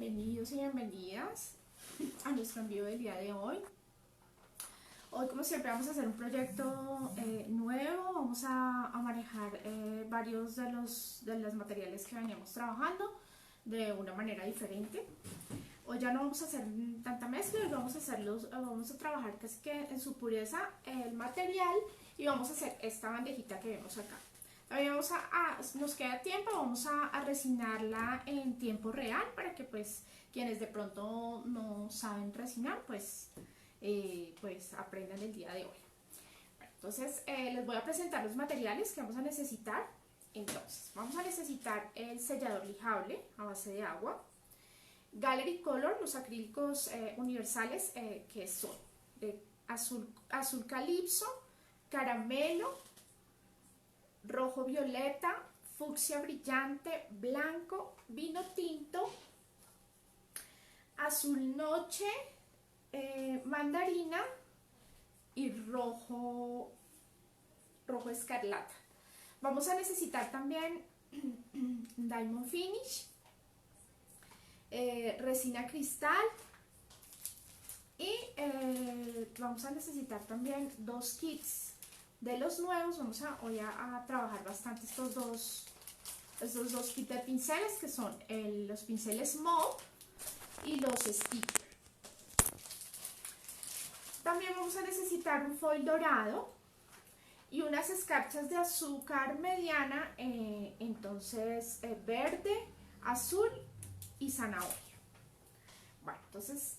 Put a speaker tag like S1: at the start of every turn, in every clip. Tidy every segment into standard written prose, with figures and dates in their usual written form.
S1: Bienvenidos y bienvenidas a nuestro envío del día de hoy. Hoy, como siempre, vamos a hacer un proyecto nuevo. Vamos a manejar varios de los materiales que veníamos trabajando de una manera diferente. Hoy ya no vamos a hacer tanta mezcla, hoy vamos a trabajar casi que en su pureza el material y vamos a hacer esta bandejita que vemos acá. También nos queda tiempo, vamos a resinarla en tiempo real para que pues quienes de pronto no saben resinar pues aprendan el día de hoy. Bueno, entonces les voy a presentar los materiales que vamos a necesitar. Entonces vamos a necesitar el sellador lijable a base de agua, Gallery Color, los acrílicos universales que son de azul calipso, caramelo, rojo violeta, fucsia brillante, blanco, vino tinto, azul noche, mandarina y rojo escarlata. Vamos a necesitar también Diamond Finish, resina cristal y vamos a necesitar también dos kits de los nuevos. Vamos hoy a trabajar bastante estos dos kits de pinceles que son los pinceles mauve y los stickers. También vamos a necesitar un foil dorado y unas escarchas de azúcar mediana, entonces verde, azul y zanahoria. Bueno, entonces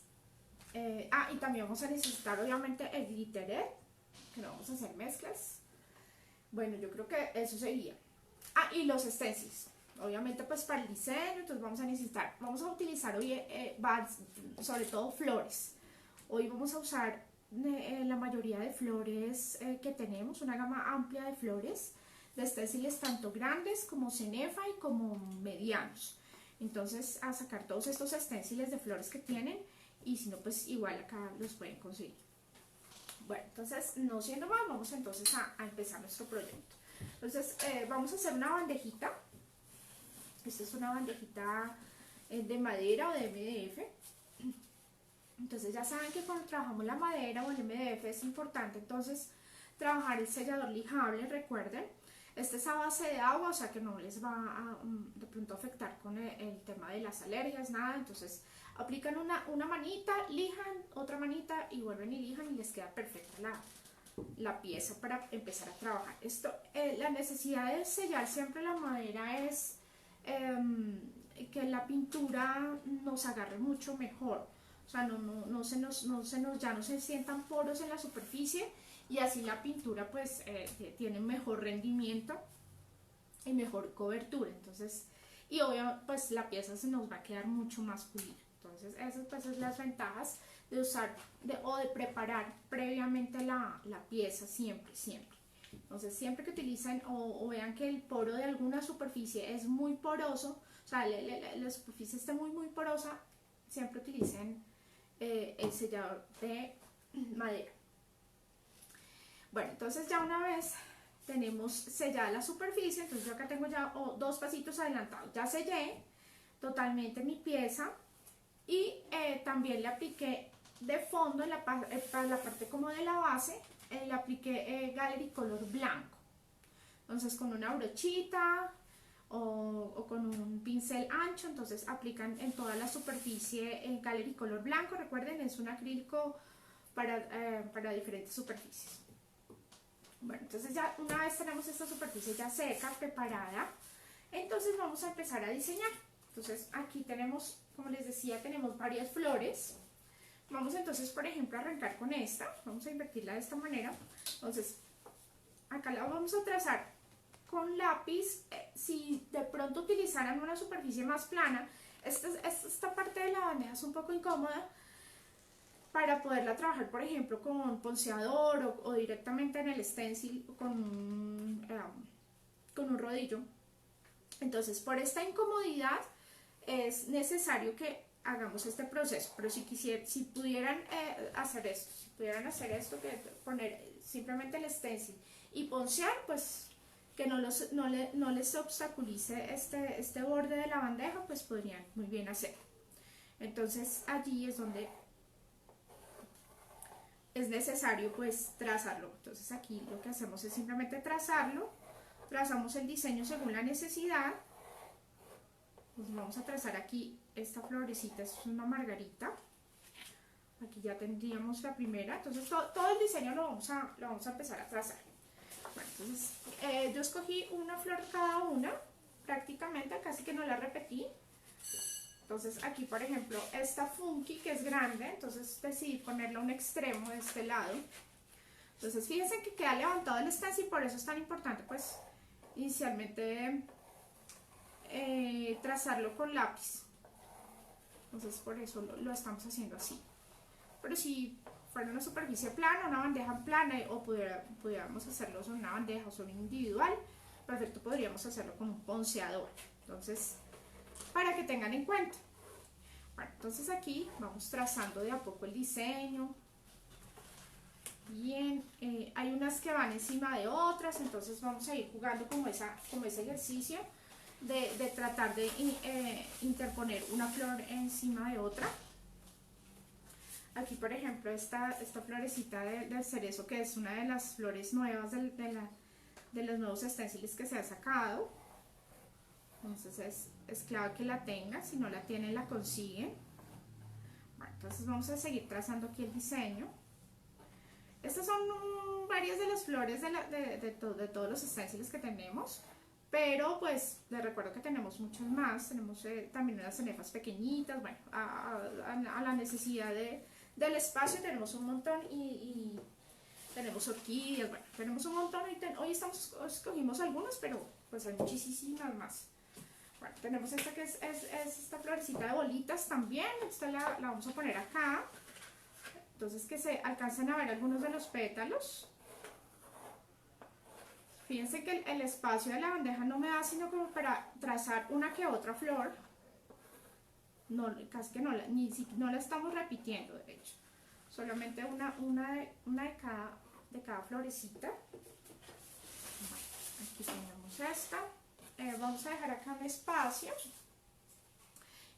S1: y también vamos a necesitar obviamente el glitteret, que no vamos a hacer mezclas. Bueno, yo creo que eso sería. Y los stencils, obviamente pues para el diseño. Entonces vamos a utilizar hoy sobre todo flores. Hoy vamos a usar la mayoría de flores que tenemos, una gama amplia de flores, de stenciles tanto grandes como cenefa y como medianos. Entonces a sacar todos estos stenciles de flores que tienen, y si no pues igual acá los pueden conseguir. Bueno, entonces no siendo más, vamos entonces a empezar nuestro proyecto. Entonces vamos a hacer una bandejita. Esta es una bandejita de madera o de MDF. Entonces ya saben que cuando trabajamos la madera o el MDF es importante entonces trabajar el sellador lijable. Recuerden, este es a base de agua, o sea que no les va a de pronto afectar con el tema de las alergias, nada. Entonces aplican una manita, lijan, otra manita y vuelven y lijan y les queda perfecta la pieza para empezar a trabajar. La necesidad de sellar siempre la madera es que la pintura nos agarre mucho mejor. O sea, ya no se sientan poros en la superficie, y así la pintura pues tiene mejor rendimiento y mejor cobertura. Entonces, y obviamente pues la pieza se nos va a quedar mucho más pulida. Entonces esas pues son las ventajas de usar o de preparar previamente la pieza siempre. Entonces siempre que utilicen o vean que el poro de alguna superficie es muy poroso, o sea la superficie está muy porosa, siempre utilicen el sellador de madera. Bueno, entonces ya una vez tenemos sellada la superficie, entonces yo acá tengo ya dos pasitos adelantados. Ya sellé totalmente mi pieza y también le apliqué de fondo para la parte como de la base, le apliqué Gallery Color blanco. Entonces con una brochita o con un pincel ancho, entonces aplican en toda la superficie Gallery Color blanco. Recuerden, es un acrílico para diferentes superficies. Bueno, entonces ya una vez tenemos esta superficie ya seca, preparada, entonces vamos a empezar a diseñar. Entonces aquí tenemos, como les decía, tenemos varias flores. Vamos entonces, por ejemplo, a arrancar con esta. Vamos a invertirla de esta manera. Entonces acá la vamos a trazar con lápiz. Si de pronto utilizaran una superficie más plana, esta parte de la bandeja es un poco incómoda para poderla trabajar, por ejemplo, con ponceador o directamente en el stencil con un rodillo. Entonces, por esta incomodidad es necesario que hagamos este proceso. Pero si pudieran hacer esto, que poner simplemente el stencil y poncear, pues que no les obstaculice este borde de la bandeja, pues podrían muy bien hacerlo. Entonces allí es donde es necesario pues trazarlo. Entonces aquí lo que hacemos es simplemente trazarlo, trazamos el diseño según la necesidad. Pues vamos a trazar aquí esta florecita, es una margarita. Aquí ya tendríamos la primera, entonces todo el diseño lo vamos a empezar a trazar. Bueno, entonces yo escogí una flor cada una, prácticamente, casi que no la repetí. Entonces aquí, por ejemplo, esta funky que es grande, entonces decidí ponerla a un extremo de este lado. Entonces fíjense que queda levantado el stencil, por eso es tan importante pues inicialmente trazarlo con lápiz. Entonces por eso lo estamos haciendo así. Pero si fuera una superficie plana, una bandeja plana, o pudiéramos hacerlo sobre una bandeja o sobre un individual, perfecto, podríamos hacerlo con un ponceador. Entonces, para que tengan en cuenta. Bueno, entonces aquí vamos trazando de a poco el diseño. Bien, hay unas que van encima de otras, entonces vamos a ir jugando como ese ejercicio de tratar de interponer una flor encima de otra. Aquí, por ejemplo, esta florecita del cerezo, que es una de las flores nuevas de los nuevos stencils que se ha sacado. Entonces es clave que la tengan, si no la tienen la consiguen. Bueno, entonces vamos a seguir trazando aquí el diseño. Estas son varias de las flores de todos los stencils que tenemos, pero pues les recuerdo que tenemos muchas más. Tenemos también unas cenefas pequeñitas. Bueno, a la necesidad del espacio tenemos un montón y tenemos orquídeas. Bueno, tenemos un montón. Hoy escogimos algunas, pero pues hay muchísimas más. Bueno, tenemos esta que es esta florecita de bolitas también. Esta la vamos a poner acá. Entonces que se alcancen a ver algunos de los pétalos. Fíjense que el espacio de la bandeja no me da sino como para trazar una que otra flor. No, casi que no la estamos repitiendo, de hecho. Solamente una de cada florecita. Bueno, aquí tenemos esta. Vamos a dejar acá un espacio.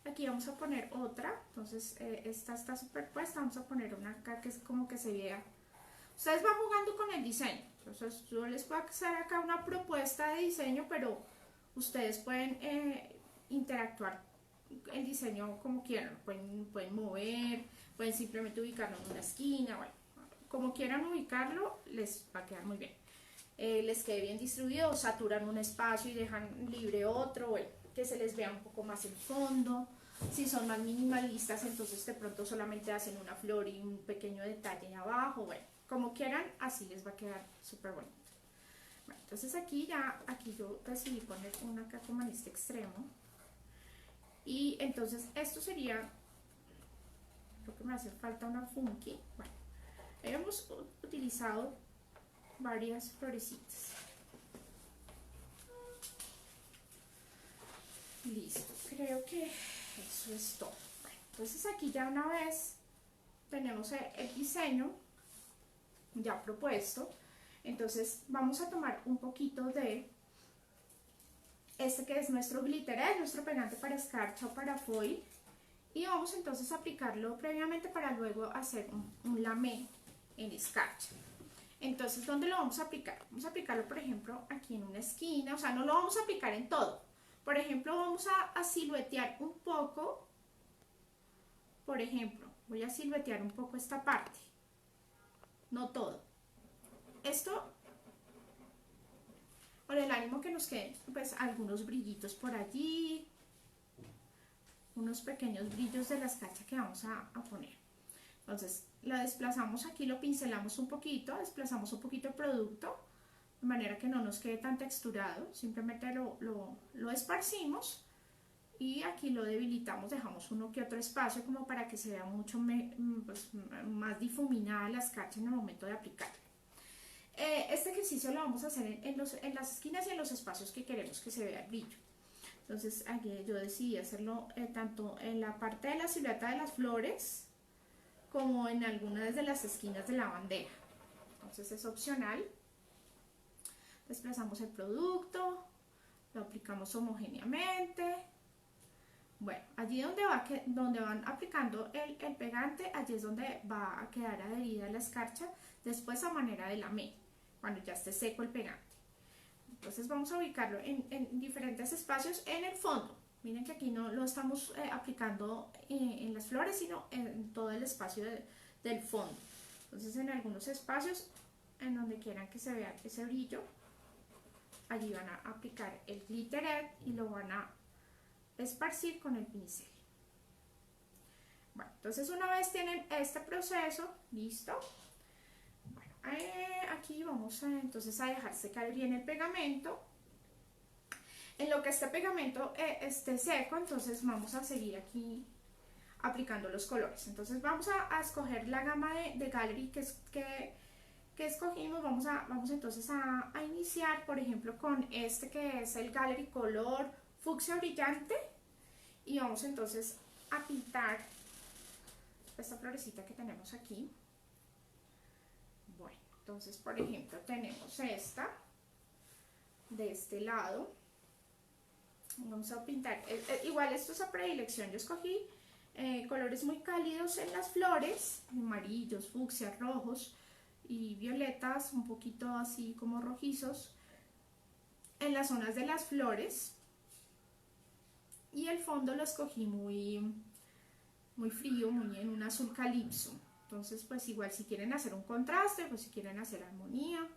S1: Aquí vamos a poner otra. Entonces esta está superpuesta. Vamos a poner una acá que es como que se vea. Ustedes van jugando con el diseño. Entonces yo les puedo hacer acá una propuesta de diseño, pero ustedes pueden interactuar el diseño como quieran. Pueden mover, pueden simplemente ubicarlo en una esquina. Bueno, como quieran ubicarlo, les va a quedar muy bien. Les quede bien distribuido, saturan un espacio y dejan libre otro, bueno, que se les vea un poco más el fondo. Si son más minimalistas, entonces de pronto solamente hacen una flor y un pequeño detalle abajo. Bueno, como quieran, así les va a quedar súper bonito. Bueno, entonces aquí yo decidí poner una acá como en este extremo. Y entonces esto sería, creo que me hace falta una funky. Bueno, hemos utilizado varias florecitas. Listo, creo que eso es todo. Bueno, entonces aquí ya una vez tenemos el diseño ya propuesto, entonces vamos a tomar un poquito de este que es nuestro glitter, nuestro pegante para escarcha o para foil, y vamos entonces a aplicarlo previamente para luego hacer un lamé en escarcha. Entonces, ¿dónde lo vamos a aplicar? Vamos a aplicarlo, por ejemplo, aquí en una esquina. O sea, no lo vamos a aplicar en todo. Por ejemplo, vamos a siluetear un poco. Por ejemplo, voy a siluetear un poco esta parte. No todo. Esto, por el ánimo que nos queden, pues algunos brillitos por allí. Unos pequeños brillos de la escarcha que vamos a poner. Entonces, la desplazamos aquí, lo pincelamos un poquito, desplazamos un poquito el producto, de manera que no nos quede tan texturado, simplemente lo esparcimos y aquí lo debilitamos, dejamos uno que otro espacio como para que se vea mucho más difuminada la escarcha en el momento de aplicar. Este ejercicio lo vamos a hacer en las esquinas y en los espacios que queremos que se vea el brillo. Entonces, aquí yo decidí hacerlo tanto en la parte de la silueta de las flores, como en algunas de las esquinas de la bandeja. Entonces es opcional. Desplazamos el producto, lo aplicamos homogéneamente. Bueno, allí donde van aplicando el pegante, allí es donde va a quedar adherida la escarcha, después a manera de lamé, cuando ya esté seco el pegante. Entonces vamos a ubicarlo en diferentes espacios en el fondo. Miren que aquí no lo estamos aplicando en las flores, sino en todo el espacio del fondo. Entonces en algunos espacios en donde quieran que se vea ese brillo, allí van a aplicar el glitteret y lo van a esparcir con el pincel. Bueno, entonces una vez tienen este proceso listo, bueno, aquí vamos entonces a dejar secar bien el pegamento. En lo que este pegamento esté seco, entonces vamos a seguir aquí aplicando los colores. Entonces vamos a escoger la gama de Gallery que escogimos. Vamos entonces a iniciar, por ejemplo, con este que es el Gallery color fucsia brillante, y vamos entonces a pintar esta florecita que tenemos aquí. Bueno, entonces por ejemplo tenemos esta de este lado. Vamos a pintar, igual esto es a predilección, yo escogí colores muy cálidos en las flores, amarillos, fucsias, rojos y violetas, un poquito así como rojizos en las zonas de las flores, y el fondo lo escogí muy frío, muy en un azul calipso. Entonces pues igual si quieren hacer un contraste, pues si quieren hacer armonía.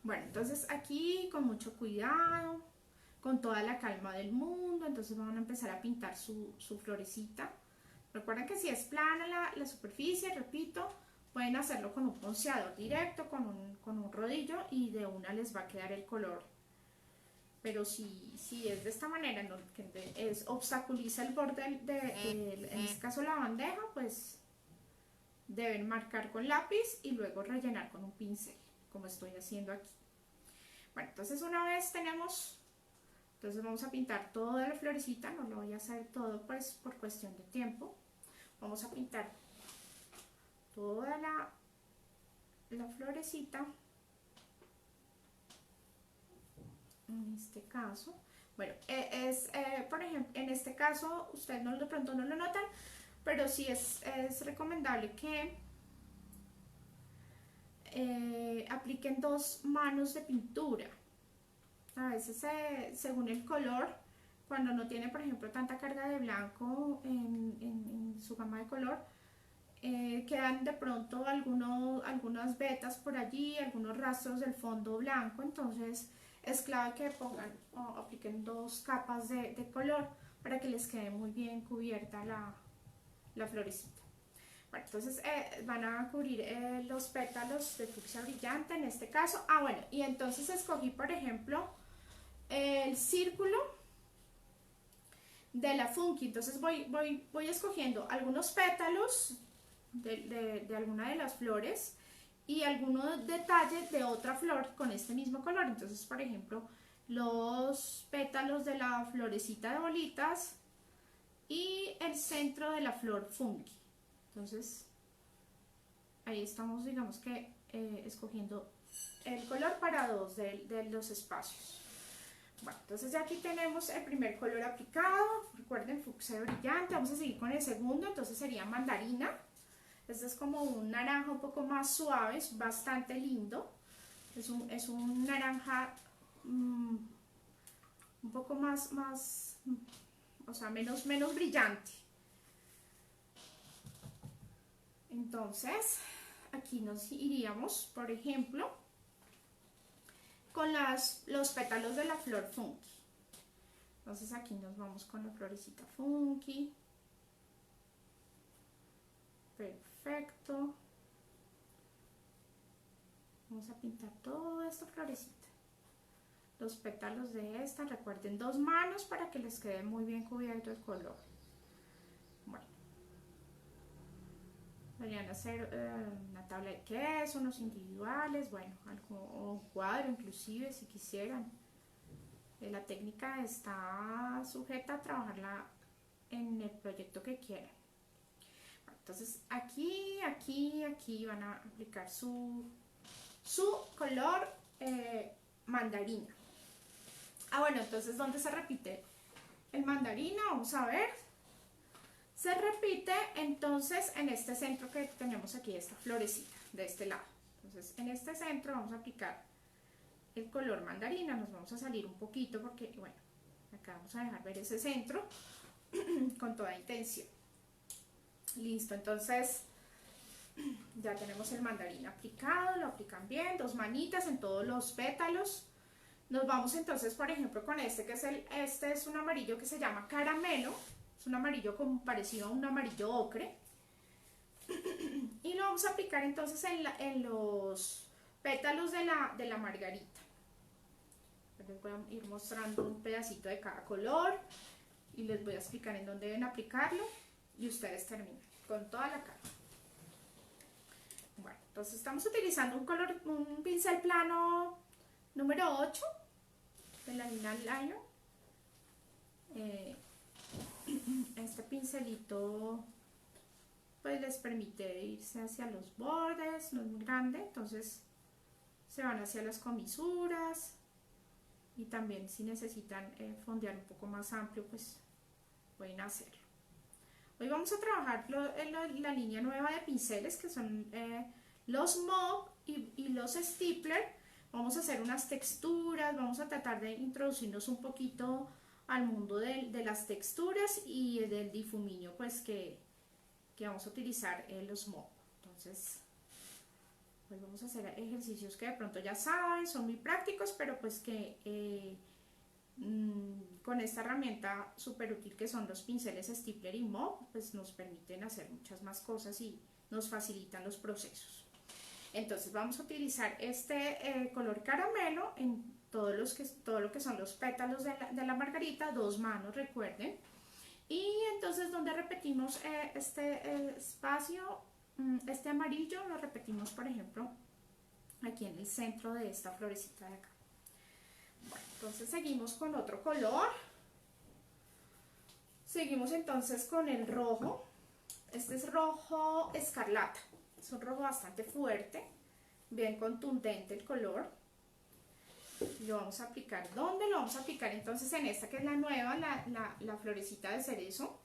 S1: Bueno, entonces aquí con mucho cuidado, con toda la calma del mundo, entonces van a empezar a pintar su florecita. Recuerden que si es plana la superficie, repito, pueden hacerlo con un ponceador directo, con un rodillo, y de una les va a quedar el color. Pero si es de esta manera, en donde obstaculiza el borde en este caso la bandeja, pues deben marcar con lápiz y luego rellenar con un pincel, como estoy haciendo aquí. Bueno, entonces una vez tenemos, entonces vamos a pintar toda la florecita, no lo voy a hacer todo pues por cuestión de tiempo. Vamos a pintar toda la florecita, en este caso. Bueno, por ejemplo, en este caso ustedes de pronto no lo notan, pero sí es recomendable que apliquen 2 manos de pintura. A veces según el color, cuando no tiene por ejemplo tanta carga de blanco en su gama de color, quedan de pronto algunas vetas por allí, algunos rastros del fondo blanco. Entonces es clave que pongan o apliquen 2 capas de color para que les quede muy bien cubierta la florecita. Bueno, entonces van a cubrir los pétalos de fucsia brillante en este caso. Bueno, y entonces escogí por ejemplo el círculo de la funky. Entonces voy escogiendo algunos pétalos de alguna de las flores y algunos detalles de otra flor con este mismo color. Entonces por ejemplo los pétalos de la florecita de bolitas y el centro de la flor funky. Entonces ahí estamos, digamos que escogiendo el color para 2 de los espacios. Bueno, entonces ya aquí tenemos el primer color aplicado. Recuerden, fucsia brillante. Vamos a seguir con el segundo, entonces sería mandarina. Este es como un naranja un poco más suave, es bastante lindo. Es un naranja un poco más, o sea, menos brillante. Entonces aquí nos iríamos, por ejemplo, con los pétalos de la flor funky. Entonces aquí nos vamos con la florecita funky. Perfecto. Vamos a pintar toda esta florecita. Los pétalos de esta, recuerden 2 manos para que les quede muy bien cubierto el color. Bueno, podrían hacer una tabla de queso, unos individuales, bueno, algo, o un cuadro inclusive si quisieran. La técnica está sujeta a trabajarla en el proyecto que quieran. Bueno, entonces aquí van a aplicar su color mandarina. Bueno, entonces ¿dónde se repite el mandarina, vamos a ver. Se repite entonces en este centro que tenemos aquí, esta florecita de este lado. Entonces en este centro vamos a aplicar el color mandarina. Nos vamos a salir un poquito porque, bueno, acá vamos a dejar ver ese centro con toda intención. Listo, entonces ya tenemos el mandarín aplicado, lo aplican bien, 2 manitas en todos los pétalos. Nos vamos entonces, por ejemplo, con este que es este es un amarillo que se llama caramelo. Es un amarillo como parecido a un amarillo ocre. Y lo vamos a aplicar entonces en los pétalos de la margarita. Les voy a ir mostrando un pedacito de cada color y les voy a explicar en dónde deben aplicarlo y ustedes terminan con toda la cara. Bueno, entonces estamos utilizando un pincel plano número 8 de la línea Liner. Este pincelito pues les permite irse hacia los bordes, no es muy grande, entonces se van hacia las comisuras, y también si necesitan fondear un poco más amplio pues pueden hacerlo. Hoy vamos a trabajar la línea nueva de pinceles que son los Mob y los Stippler. Vamos a hacer unas texturas, vamos a tratar de introducirnos un poquito al mundo de las texturas y del difuminio pues que vamos a utilizar los Mob. Entonces pues vamos a hacer ejercicios que de pronto ya saben, son muy prácticos, pero pues que con esta herramienta súper útil que son los pinceles Stippler y Mob, pues nos permiten hacer muchas más cosas y nos facilitan los procesos. Entonces vamos a utilizar este color caramelo en todo lo que son los pétalos de la margarita, 2 manos, recuerden. Y entonces donde repetimos este espacio, este amarillo, lo repetimos por ejemplo aquí en el centro de esta florecita de acá. Bueno, entonces seguimos con otro color. Seguimos entonces con el rojo. Este es rojo escarlata. Es un rojo bastante fuerte, bien contundente el color. Lo vamos a aplicar. ¿Dónde lo vamos a aplicar? Entonces en esta que es la nueva, la florecita de cerezo.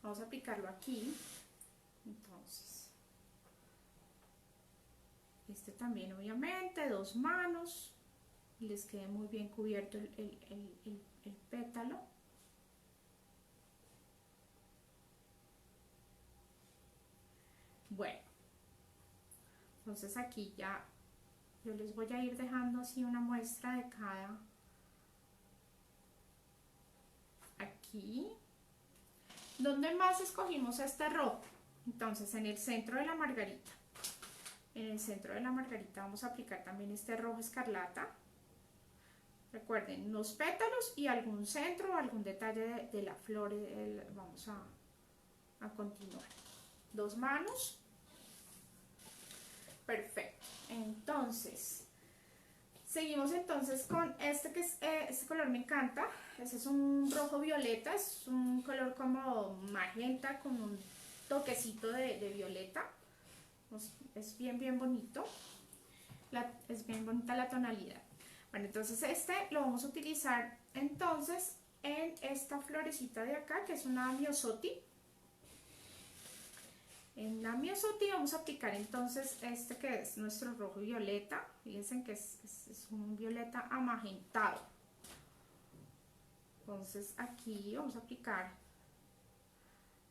S1: Vamos a aplicarlo aquí. Entonces, este también obviamente, 2 manos. Les quede muy bien cubierto el pétalo. Bueno, entonces aquí ya yo les voy a ir dejando así una muestra de cada. Aquí, ¿dónde más escogimos este rojo? Entonces en el centro de la margarita. En el centro de la margarita vamos a aplicar también este rojo escarlata. Recuerden, los pétalos y algún centro o algún detalle de la flor. Vamos a continuar. 2 manos. Perfecto. Entonces, seguimos entonces con este que es, este color me encanta. Ese es un rojo violeta, es un color como magenta con un toquecito de violeta. Es bien bonito. Es bien bonita la tonalidad. Bueno, entonces este lo vamos a utilizar entonces en esta florecita de acá, que es una Myosotis. En la Myosotis vamos a aplicar entonces este que es nuestro rojo violeta. Fíjense que es un violeta amagentado. Entonces aquí vamos a aplicar.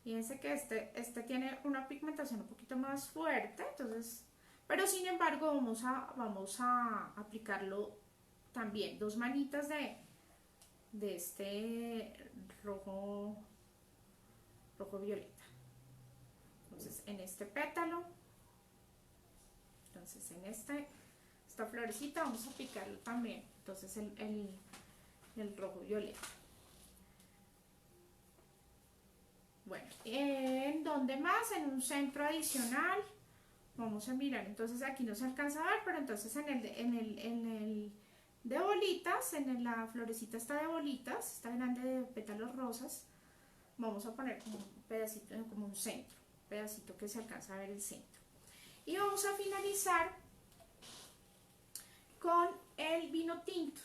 S1: Fíjense que este tiene una pigmentación un poquito más fuerte, entonces, pero sin embargo vamos a aplicarlo también. 2 manitas de este rojo violeta. Entonces en este pétalo, entonces en esta florecita vamos a aplicarlo también, entonces el rojo violeta. Bueno, ¿en dónde más? En un centro adicional. Vamos a mirar, entonces aquí no se alcanza a ver, pero entonces en el de bolitas, en la florecita está de bolitas, está grande de pétalos rosas, vamos a poner como un pedacito, como un centro, un pedacito que se alcanza a ver el centro. Y vamos a finalizar con el vino tinto.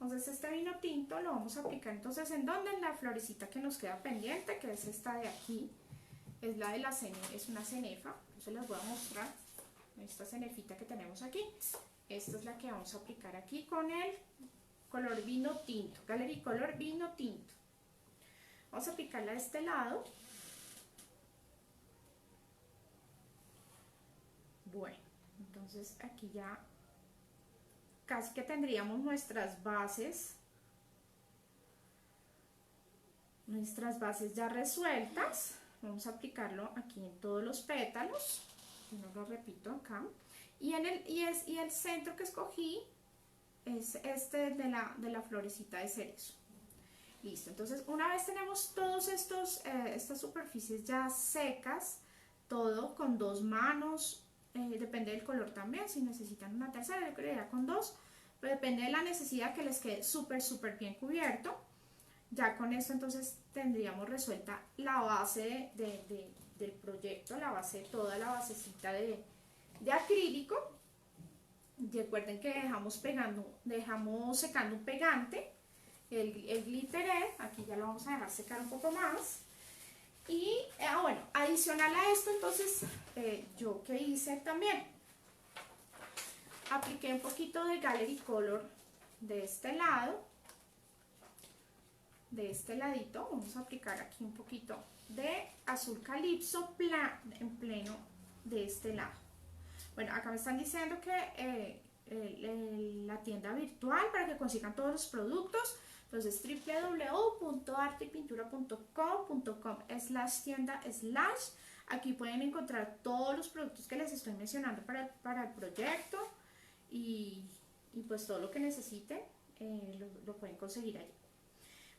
S1: Entonces este vino tinto lo vamos a aplicar entonces ¿en dónde? En la florecita que nos queda pendiente, que es esta de aquí. Es la de la cenefa, es una cenefa, se las voy a mostrar. Esta cenefita que tenemos aquí. Esta es la que vamos a aplicar aquí con el color vino tinto, Gallery Color vino tinto. Vamos a aplicarla de este lado. Bueno, entonces aquí ya casi que tendríamos nuestras bases ya resueltas. Vamos a aplicarlo aquí en todos los pétalos. No lo repito acá. Y el centro que escogí es este de la florecita de cerezo. Listo, entonces una vez tenemos todos estas superficies ya secas, todo con 2 manos, depende del color también, si necesitan una tercera, yo creería con 2, pero depende de la necesidad que les quede súper bien cubierto. Ya con esto entonces tendríamos resuelta la base del proyecto, la base, toda la basecita de acrílico. Recuerden que dejamos secando un pegante, el glitter, aquí ya lo vamos a dejar secar un poco más. Y bueno, adicional a esto entonces, yo que hice también, apliqué un poquito de Gallery Color de este lado. De este ladito vamos a aplicar aquí un poquito de azul calipso en pleno de este lado. Bueno, acá me están diciendo que la tienda virtual para que consigan todos los productos, entonces www.artepintura.com.com/tienda/ aquí pueden encontrar todos los productos que les estoy mencionando para el proyecto y pues todo lo que necesiten lo pueden conseguir allí.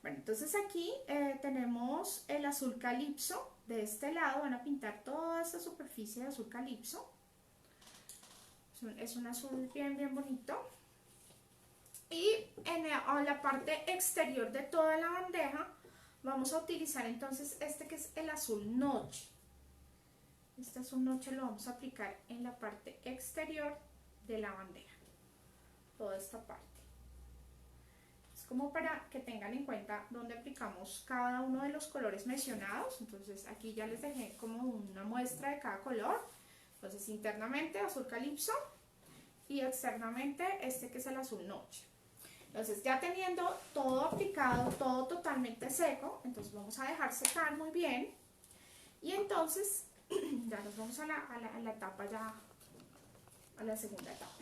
S1: Bueno, entonces aquí tenemos el azul calipso. De este lado van a pintar toda esta superficie de azul calipso. Es un azul bien bonito. Y en la parte exterior de toda la bandeja vamos a utilizar entonces este que es el azul noche. Este azul noche lo vamos a aplicar en la parte exterior de la bandeja. Toda esta parte. Como para que tengan en cuenta dónde aplicamos cada uno de los colores mencionados. Entonces aquí ya les dejé como una muestra de cada color. Entonces internamente azul calipso y externamente este que es el azul noche. Entonces ya teniendo todo aplicado, todo totalmente seco, entonces vamos a dejar secar muy bien. Y entonces ya nos vamos a la etapa ya, a la segunda etapa.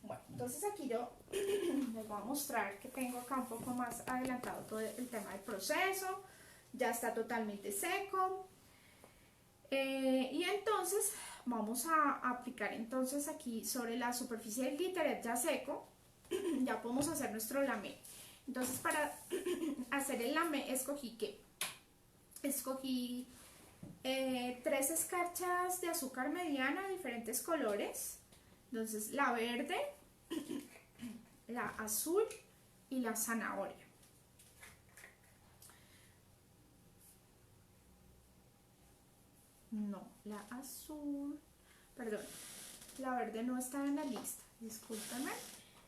S1: Bueno, entonces aquí yo les voy a mostrar que tengo acá un poco más adelantado todo el tema del proceso. Ya está totalmente seco. Y entonces vamos a aplicar entonces aquí sobre la superficie del glitter ya seco. Ya podemos hacer nuestro lamé. Entonces para hacer el lamé escogí 3 escarchas de azúcar mediana de diferentes colores. Entonces la verde, la azul y la zanahoria. No, la azul, perdón, la verde no está en la lista, discúlpenme.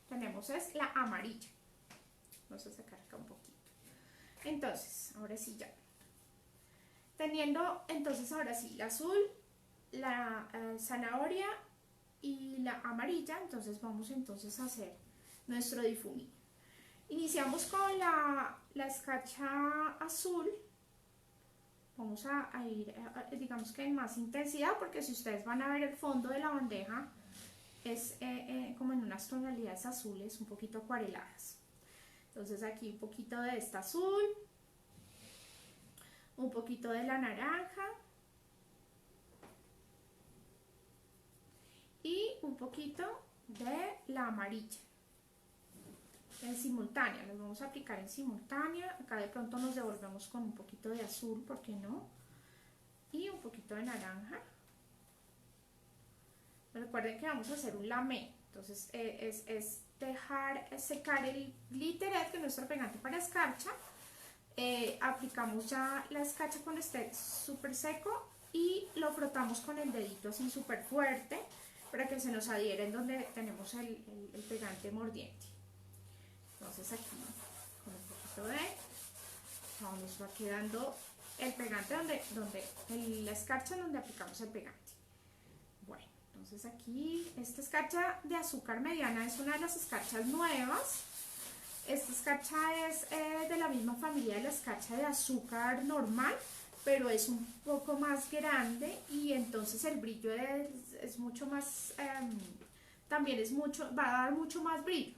S1: Tenemos es la amarilla. Vamos a sacar acá un poquito. Entonces, ahora sí ya. Teniendo entonces ahora sí la azul, la zanahoria y la amarilla, entonces vamos entonces a hacer nuestro difuminio. Iniciamos con la escarcha azul. Vamos a ir, digamos que en más intensidad, porque si ustedes van a ver el fondo de la bandeja, es como en unas tonalidades azules un poquito acuareladas. Entonces aquí un poquito de esta azul, un poquito de la naranja y un poquito de la amarilla. En simultánea, los vamos a aplicar en simultánea. Acá de pronto nos devolvemos con un poquito de azul, ¿por qué no? Y un poquito de naranja. Recuerden que vamos a hacer un lamé, entonces es dejar secar el glitter, que es nuestro pegante para escarcha. Aplicamos ya la escarcha cuando esté súper seco y lo frotamos con el dedito así súper fuerte para que se nos adhiera en donde tenemos el pegante mordiente. Entonces aquí con un poquito de, nos va quedando el pegante la escarcha donde aplicamos el pegante. Bueno, entonces aquí esta escarcha de azúcar mediana es una de las escarchas nuevas. Esta escarcha es de la misma familia de la escarcha de azúcar normal, pero es un poco más grande y entonces el brillo es mucho más, también va a dar mucho más brillo,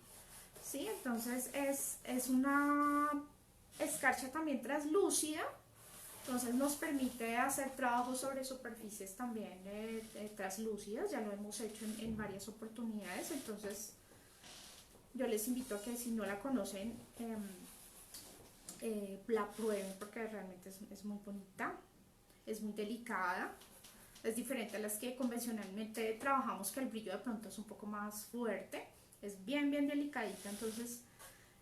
S1: ¿sí? Entonces es una escarcha también translúcida, entonces nos permite hacer trabajos sobre superficies también translúcidas, ya lo hemos hecho en varias oportunidades, entonces yo les invito a que si no la conocen, la prueben porque realmente es muy bonita, es muy delicada, es diferente a las que convencionalmente trabajamos, que el brillo de pronto es un poco más fuerte, es bien delicadita, entonces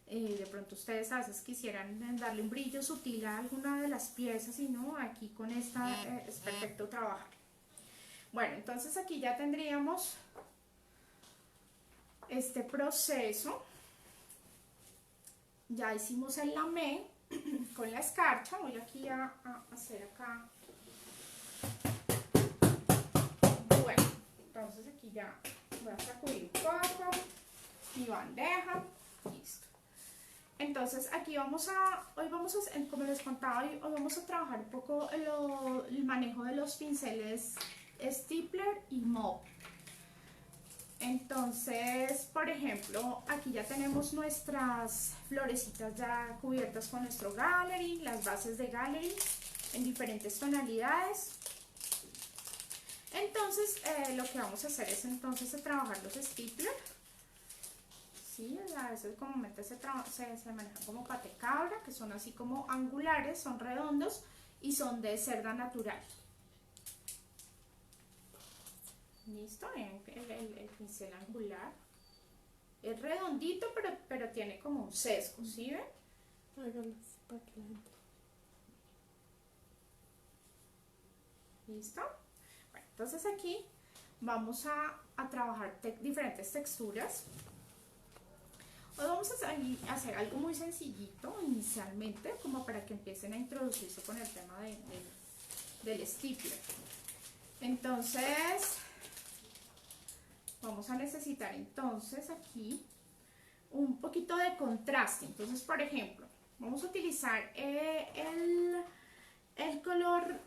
S1: de pronto ustedes a veces quisieran darle un brillo sutil a alguna de las piezas y no, aquí con esta es perfecto trabajar. Bueno, entonces aquí ya tendríamos este proceso. Ya hicimos el lamé con la escarcha. Voy aquí a hacer acá. Bueno, entonces aquí ya voy a sacudir un poco mi bandeja. Listo. Entonces aquí hoy vamos a, como les contaba, hoy vamos a trabajar un poco el manejo de los pinceles Stippler y Mop. Entonces, por ejemplo, aquí ya tenemos nuestras florecitas ya cubiertas con nuestro gallery, las bases de gallery en diferentes tonalidades. Entonces, lo que vamos a hacer es entonces trabajar los Stippler. Sí, a veces comúnmente se manejan como pate cabra, que son así como angulares, son redondos y son de cerda natural. Listo, el pincel angular es redondito, pero tiene como un sesgo, ¿sí ven?
S2: Para que la gente...
S1: Listo. Bueno, entonces aquí vamos a trabajar diferentes texturas. Hoy vamos a hacer algo muy sencillito inicialmente, como para que empiecen a introducirse con el tema del Stippler. Entonces vamos a necesitar entonces aquí un poquito de contraste. Entonces, por ejemplo, vamos a utilizar el color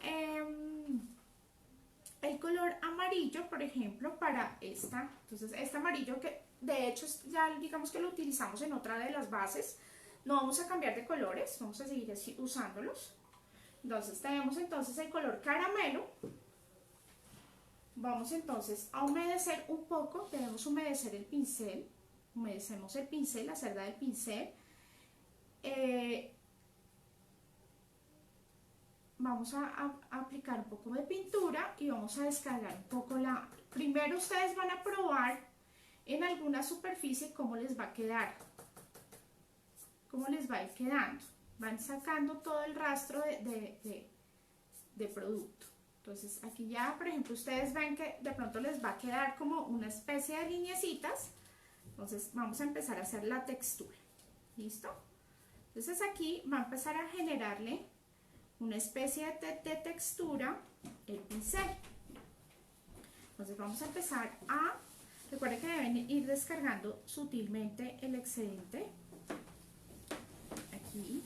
S1: amarillo, por ejemplo, para esta. Entonces, este amarillo que de hecho ya digamos que lo utilizamos en otra de las bases. No vamos a cambiar de colores, vamos a seguir así usándolos. Entonces, tenemos entonces el color caramelo. Vamos entonces a humedecer un poco, debemos humedecer el pincel, humedecemos el pincel, la cerda del pincel. Vamos a aplicar un poco de pintura y vamos a descargar un poco Primero ustedes van a probar en alguna superficie cómo les va a quedar, cómo les va a ir quedando. Van sacando todo el rastro de producto. Entonces aquí ya, por ejemplo, ustedes ven que de pronto les va a quedar como una especie de lineecitas. Entonces vamos a empezar a hacer la textura. ¿Listo? Entonces aquí va a empezar a generarle una especie de textura el pincel. Entonces vamos a empezar recuerden que deben ir descargando sutilmente el excedente. Aquí.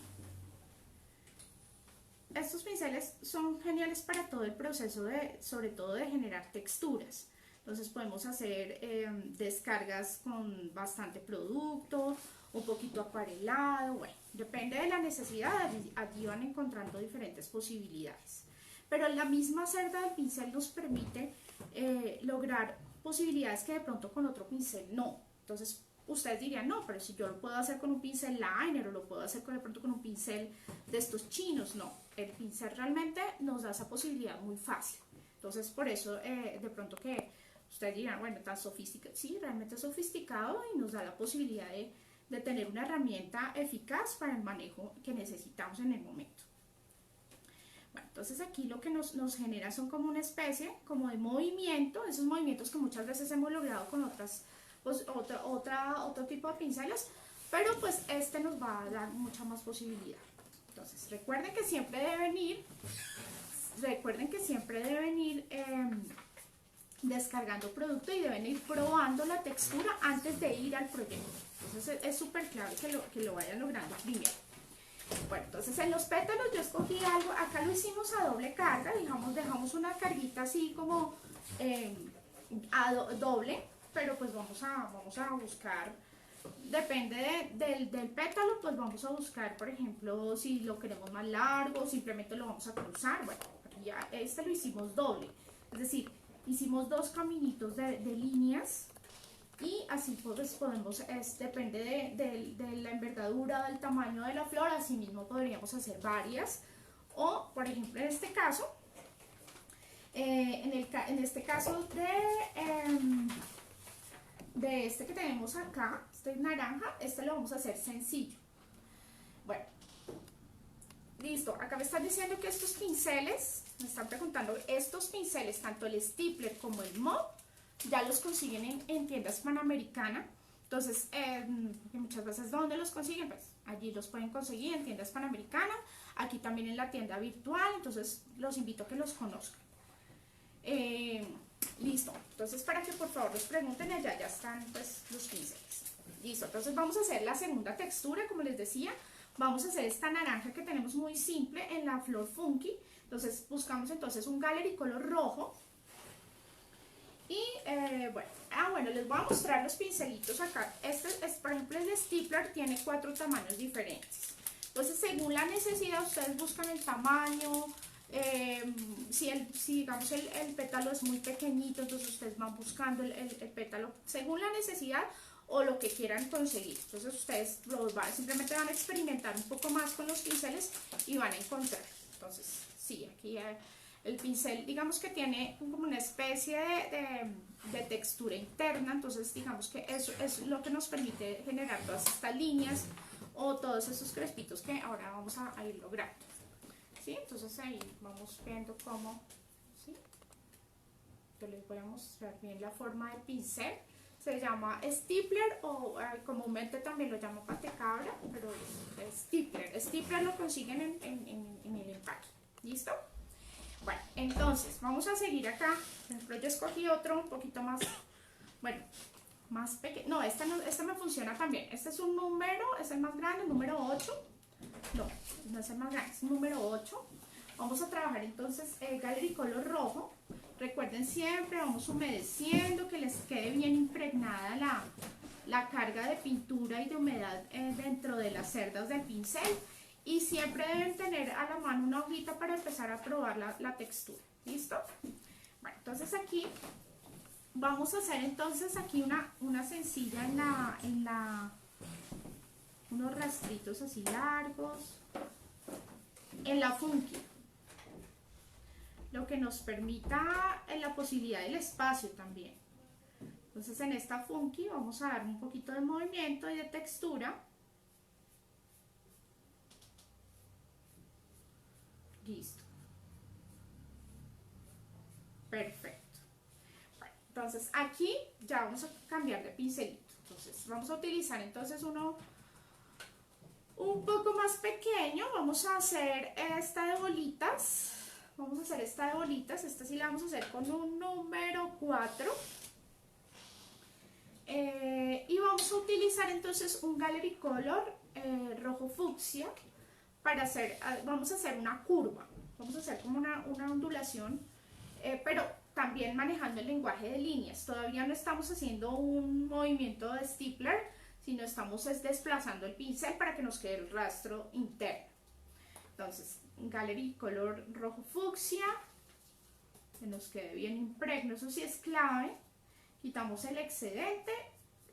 S1: Estos pinceles son geniales para todo el proceso sobre todo de generar texturas. Entonces podemos hacer descargas con bastante producto, un poquito acuarelado, bueno, depende de la necesidad, allí van encontrando diferentes posibilidades. Pero la misma cerda del pincel nos permite lograr posibilidades que de pronto con otro pincel no. Entonces ustedes dirían, no, pero si yo lo puedo hacer con un pincel liner o lo puedo hacer de pronto con un pincel de estos chinos, no. El pincel realmente nos da esa posibilidad muy fácil. Entonces por eso de pronto que ustedes dirán, bueno, tan sofisticado, sí, realmente es sofisticado y nos da la posibilidad de tener una herramienta eficaz para el manejo que necesitamos en el momento. Bueno, entonces aquí lo que nos genera son como una especie como de movimiento, esos movimientos que muchas veces hemos logrado con otro tipo de pinceles, pero pues este nos va a dar mucha más posibilidad. Entonces recuerden que siempre deben ir descargando producto y deben ir probando la textura antes de ir al proyecto. Entonces es súper clave que lo vayan logrando primero. Bueno, entonces en los pétalos yo escogí algo, acá lo hicimos a doble carga, dejamos una carguita así como doble, pero pues vamos a buscar, depende del pétalo, pues vamos a buscar, por ejemplo, si lo queremos más largo, simplemente lo vamos a cruzar. Bueno, ya lo hicimos doble, es decir, hicimos dos caminitos de líneas y así pues podemos, depende de la envergadura, del tamaño de la flor, así mismo podríamos hacer varias, o por ejemplo en este caso, en este caso de este que tenemos acá, este naranja, lo vamos a hacer sencillo. Bueno, listo, acá me están diciendo que estos pinceles, me están preguntando, estos pinceles, tanto el Stippler como el Mob, ya los consiguen en tiendas Panamericana. Entonces, muchas veces, ¿dónde los consiguen? Pues allí los pueden conseguir en tiendas Panamericana, aquí también en la tienda virtual, entonces los invito a que los conozcan. Listo, entonces para que por favor los pregunten, allá ya están pues los pinceles. Listo, entonces vamos a hacer la segunda textura, como les decía, vamos a hacer esta naranja que tenemos muy simple en la flor Funky. Entonces buscamos entonces un Gallery Color rojo. Y bueno, les voy a mostrar los pincelitos acá. Por ejemplo, el de Stippler tiene 4 tamaños diferentes. Entonces, según la necesidad, ustedes buscan el tamaño. Si digamos el pétalo es muy pequeñito, entonces ustedes van buscando el pétalo según la necesidad o lo que quieran conseguir. Entonces, ustedes simplemente van a experimentar un poco más con los pinceles y van a encontrar. Entonces, sí, aquí el pincel, digamos que tiene como una especie de textura interna, entonces digamos que eso es lo que nos permite generar todas estas líneas o todos esos crespitos que ahora vamos a ir logrando. ¿Sí? Entonces ahí vamos viendo cómo, ¿sí? Yo les voy a mostrar bien la forma del pincel. Se llama Stippler o comúnmente también lo llamo patecabra, pero es Stippler. Stippler lo consiguen en el empaque. ¿Listo? Bueno, entonces vamos a seguir acá. Por ejemplo, yo escogí otro un poquito más, bueno, más pequeño. No, este me funciona también. Este es un número, es el más grande, número 8. No es el más grande, es el número 8. Vamos a trabajar entonces el Gallery Color rojo. Recuerden siempre, vamos humedeciendo, que les quede bien impregnada la carga de pintura y de humedad dentro de las cerdas del pincel. Y siempre deben tener a la mano una hojita para empezar a probar la textura. ¿Listo? Bueno, entonces aquí vamos a hacer entonces aquí una sencilla unos rastritos así largos en la Funky, lo que nos permita la posibilidad del espacio también. Entonces en esta Funky vamos a dar un poquito de movimiento y de textura. Listo. Perfecto. Bueno, entonces aquí ya vamos a cambiar de pincelito. Entonces vamos a utilizar entonces uno un poco más pequeño. Vamos a hacer esta de bolitas. Vamos a hacer esta de bolitas. Esta sí la vamos a hacer con un número 4. Y vamos a utilizar entonces un Gallery Color rojo fucsia para hacer, vamos a hacer una curva. Vamos a hacer como una ondulación, pero también manejando el lenguaje de líneas. Todavía no estamos haciendo un movimiento de Stippler, sino estamos desplazando el pincel para que nos quede el rastro interno. Entonces, Gallery Color rojo fucsia, que nos quede bien impregno, eso sí es clave. Quitamos el excedente,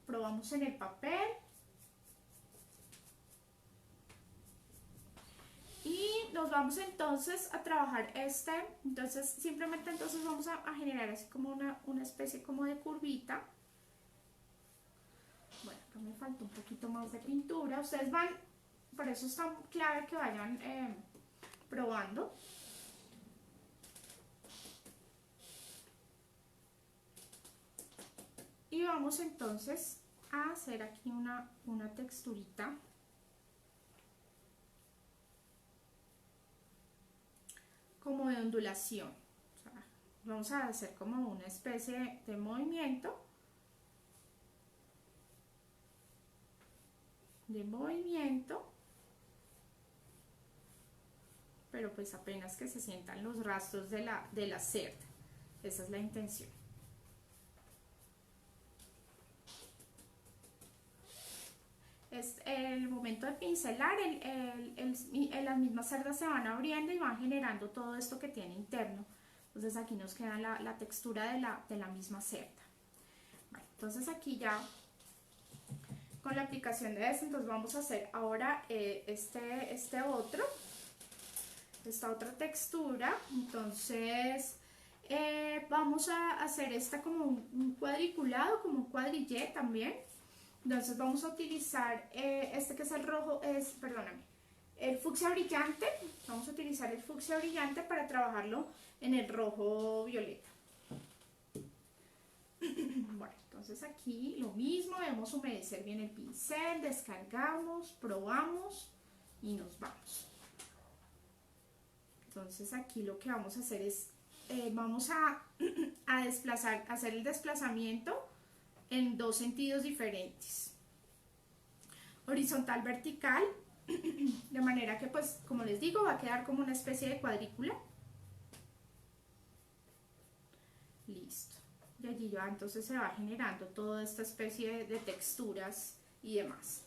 S1: probamos en el papel y nos vamos entonces a trabajar entonces simplemente entonces vamos a generar así como una especie como de curvita. Bueno, acá me falta un poquito más de pintura, ustedes van, por eso es tan clave que vayan probando. Y vamos entonces a hacer aquí una texturita como de ondulación. O sea, vamos a hacer como una especie de movimiento. Pero pues apenas que se sientan los rastros de la cerda. Esa es la intención. Es el momento de pincelar, las mismas cerdas se van abriendo y van generando todo esto que tiene interno. Entonces aquí nos queda la textura de la misma cerda. Bueno, entonces aquí ya con la aplicación de esto, entonces vamos a hacer ahora esta otra textura. Entonces vamos a hacer esta como un cuadriculado, como un cuadrillé también. Entonces vamos a utilizar este que es el rojo, el fucsia brillante. Vamos a utilizar el fucsia brillante para trabajarlo en el rojo violeta. Bueno, entonces aquí lo mismo, debemos humedecer bien el pincel, descargamos, probamos y nos vamos. Entonces aquí lo que vamos a hacer es, vamos a hacer el desplazamiento en dos sentidos diferentes, horizontal, vertical, de manera que pues como les digo va a quedar como una especie de cuadrícula. Listo, y allí ya entonces se va generando toda esta especie de texturas y demás.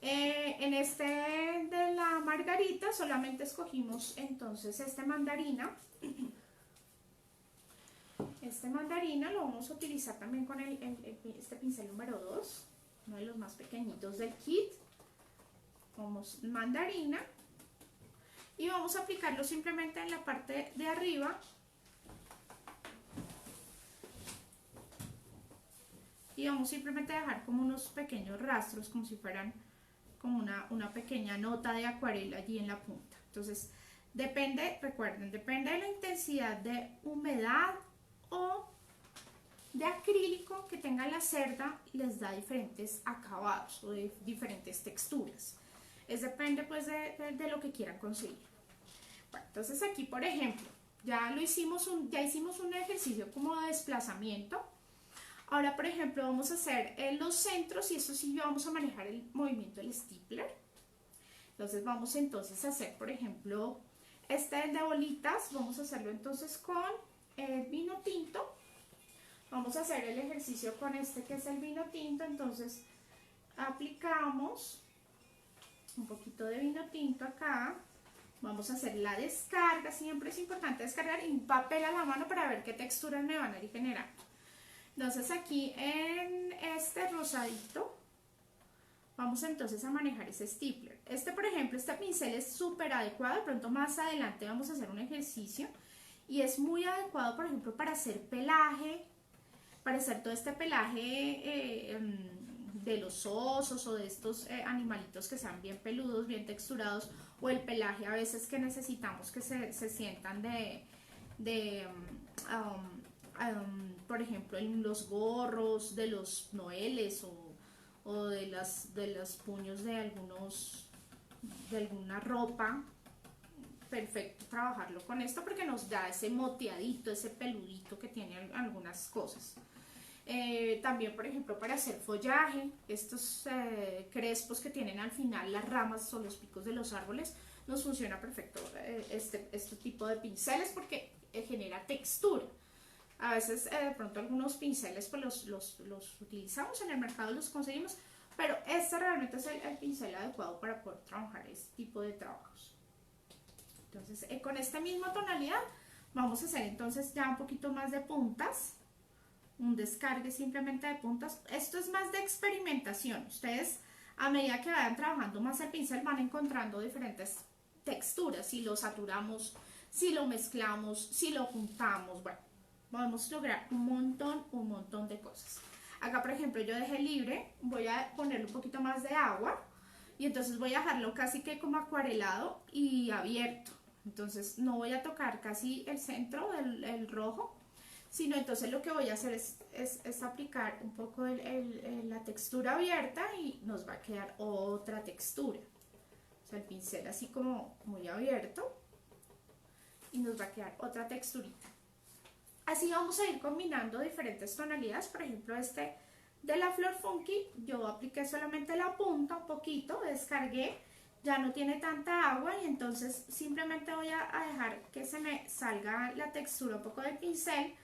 S1: En este de la margarita solamente escogimos entonces este mandarina. Este mandarina lo vamos a utilizar también con este pincel número 2, uno de los más pequeñitos del kit. Vamos mandarina y vamos a aplicarlo simplemente en la parte de arriba y vamos simplemente a dejar como unos pequeños rastros, como si fueran como una pequeña nota de acuarela allí en la punta. Entonces depende, recuerden, depende de la intensidad de humedad o de acrílico que tenga la cerda, les da diferentes acabados o de diferentes texturas. Depende pues de lo que quieran conseguir. Bueno, entonces aquí por ejemplo ya hicimos un ejercicio como de desplazamiento. Ahora por ejemplo vamos a hacer los centros y eso sí vamos a manejar el movimiento del stipler. Entonces vamos a hacer por ejemplo este de bolitas, vamos a hacerlo entonces con el vino tinto. Vamos a hacer el ejercicio con este que es el vino tinto. Entonces aplicamos un poquito de vino tinto acá, vamos a hacer la descarga, siempre es importante descargar y un papel a la mano para ver qué texturas me van a ir generando. Entonces aquí en este rosadito vamos entonces a manejar ese stipler. Por ejemplo, este pincel es súper adecuado, de pronto más adelante vamos a hacer un ejercicio y es muy adecuado por ejemplo para hacer pelaje, para hacer todo este pelaje de los osos o de estos animalitos que sean bien peludos, bien texturados, o el pelaje a veces que necesitamos que se sientan por ejemplo en los gorros de los noeles o de los puños de alguna ropa. Perfecto trabajarlo con esto porque nos da ese moteadito, ese peludito que tiene algunas cosas. También por ejemplo para hacer follaje, estos crespos que tienen al final las ramas o los picos de los árboles, nos funciona perfecto este tipo de pinceles porque genera textura. A veces de pronto algunos pinceles pues los utilizamos en el mercado, los conseguimos, pero este realmente es el pincel adecuado para poder trabajar este tipo de trabajos. Entonces con esta misma tonalidad vamos a hacer entonces ya un poquito más de puntas, un descargue simplemente de puntas. Esto es más de experimentación, ustedes a medida que vayan trabajando más el pincel van encontrando diferentes texturas, si lo saturamos, si lo mezclamos, si lo juntamos, bueno, podemos lograr un montón de cosas. Acá por ejemplo yo dejé libre, voy a ponerle un poquito más de agua y entonces voy a dejarlo casi que como acuarelado y abierto. Entonces no voy a tocar casi el centro del rojo, sino entonces lo que voy a hacer es aplicar un poco la textura abierta y nos va a quedar otra textura. O sea, el pincel así como muy abierto y nos va a quedar otra texturita. Así vamos a ir combinando diferentes tonalidades. Por ejemplo, este de la flor funky, yo apliqué solamente la punta un poquito, descargué, ya no tiene tanta agua y entonces simplemente voy a dejar que se me salga la textura un poco del pincel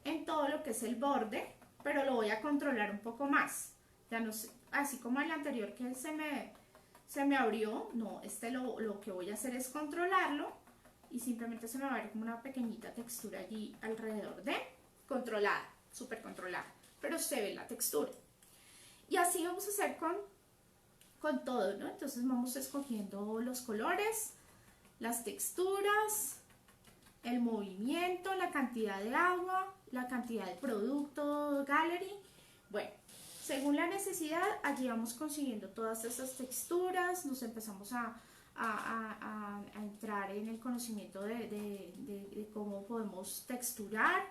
S1: en todo lo que es el borde, pero lo voy a controlar un poco más. Ya no sé, así como el anterior que se me abrió, no, lo que voy a hacer es controlarlo y simplemente se me va a ver como una pequeñita textura allí alrededor de, controlada, súper controlada, pero se ve la textura. Y así vamos a hacer con todo, ¿no? Entonces vamos escogiendo los colores, las texturas, el movimiento, la cantidad de agua, la cantidad de producto gallery. Bueno, según la necesidad, allí vamos consiguiendo todas esas texturas, nos empezamos a entrar en el conocimiento de cómo podemos texturar